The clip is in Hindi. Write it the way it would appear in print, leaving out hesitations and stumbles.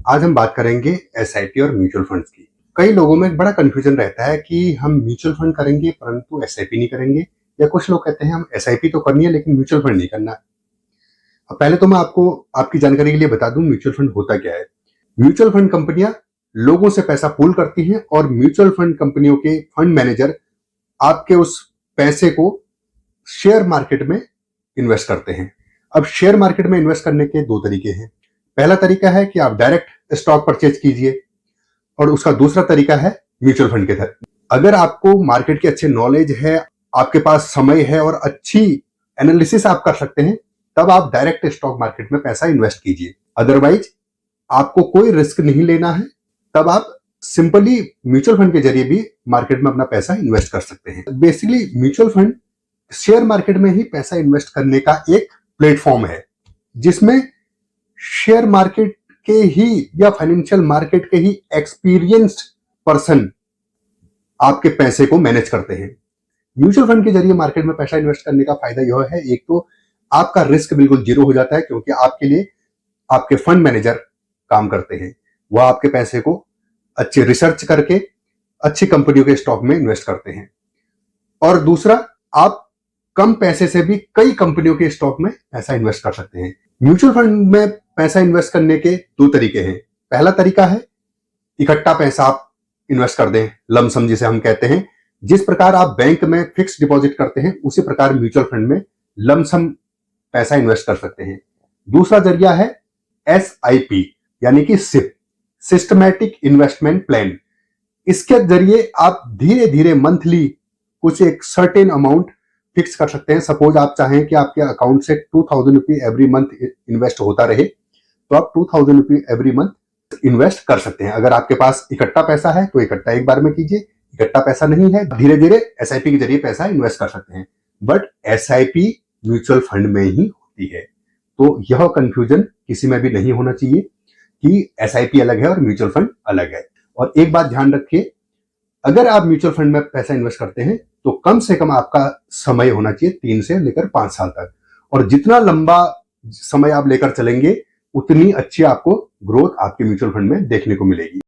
आज हम बात करेंगे एसआईपी और म्यूचुअल फंड्स की। कई लोगों में एक बड़ा कंफ्यूजन रहता है कि हम म्यूचुअल फंड करेंगे परंतु एसआईपी नहीं करेंगे, या कुछ लोग कहते हैं हम एसआईपी तो करनी है लेकिन म्यूचुअल फंड नहीं करना। अब पहले तो मैं आपको आपकी जानकारी के लिए बता दूं म्यूचुअल फंड होता क्या है। म्यूचुअल फंड कंपनियां लोगों से पैसा पूल करती हैं और म्यूचुअल फंड कंपनियों के फंड मैनेजर आपके उस पैसे को शेयर मार्केट में इन्वेस्ट करते हैं। अब शेयर मार्केट में इन्वेस्ट करने के दो तरीके हैं। पहला तरीका है कि आप डायरेक्ट स्टॉक परचेज कीजिए और उसका दूसरा तरीका है म्यूचुअल फंड के तहत। अगर आपको मार्केट की अच्छी नॉलेज है, आपके पास समय है और अच्छी एनालिसिस आप कर सकते हैं, तब आप डायरेक्ट स्टॉक मार्केट में पैसा इन्वेस्ट कीजिए। अदरवाइज आपको कोई रिस्क नहीं लेना है, तब आप सिंपली म्यूचुअल फंड के जरिए भी मार्केट में अपना पैसा इन्वेस्ट कर सकते हैं। Basically mutual fund share market में ही पैसा इन्वेस्ट करने का एक प्लेटफॉर्म है, जिसमें शेयर मार्केट के ही या फाइनेंशियल मार्केट के ही एक्सपीरियंस्ड पर्सन आपके पैसे को मैनेज करते हैं। म्यूचुअल फंड के जरिए मार्केट में पैसा इन्वेस्ट करने का फायदा यह है, एक तो आपका रिस्क बिल्कुल जीरो हो जाता है, क्योंकि आपके लिए आपके फंड मैनेजर काम करते हैं। वह आपके पैसे को अच्छी रिसर्च करके अच्छी कंपनियों के स्टॉक में इन्वेस्ट करते हैं। और दूसरा, आप कम पैसे से भी कई कंपनियों के स्टॉक में पैसा इन्वेस्ट कर सकते हैं। म्यूचुअल फंड में पैसा इन्वेस्ट करने के दो तरीके हैं। पहला तरीका है इकट्ठा पैसा आप इन्वेस्ट कर दें, लमसम जिसे हम कहते हैं। जिस प्रकार आप बैंक में फिक्स डिपॉजिट करते हैं, उसी प्रकार म्यूचुअल फंड में लमसम पैसा इन्वेस्ट कर सकते हैं। दूसरा जरिया है एसआईपी यानी कि सिप, सिस्टमैटिक इन्वेस्टमेंट प्लान। इसके जरिए आप धीरे धीरे मंथली कुछ एक सर्टेन अमाउंट फिक्स कर सकते हैं। सपोज आप चाहें कि आपके अकाउंट से 2000 रुपी एवरी मंथ इन्वेस्ट होता रहे, तो आप 2000 रुपी एवरी मंथ इन्वेस्ट कर सकते हैं। अगर आपके पास इकट्ठा पैसा है तो इकट्ठा एक बार में कीजिए, इकट्ठा पैसा नहीं है धीरे धीरे एसआईपी के जरिए पैसा इन्वेस्ट कर सकते हैं। बट एसआईपी म्यूचुअल फंड में ही होती है, तो यह कंफ्यूजन किसी में भी नहीं होना चाहिए कि एसआईपी अलग है और म्यूचुअल फंड अलग है। और एक बात ध्यान रखिए, अगर आप म्यूचुअल फंड में पैसा इन्वेस्ट करते हैं तो कम से कम आपका समय होना चाहिए 3 से लेकर 5 साल तक। और जितना लंबा समय आप लेकर चलेंगे, उतनी अच्छी आपको ग्रोथ आपके म्यूचुअल फंड में देखने को मिलेगी।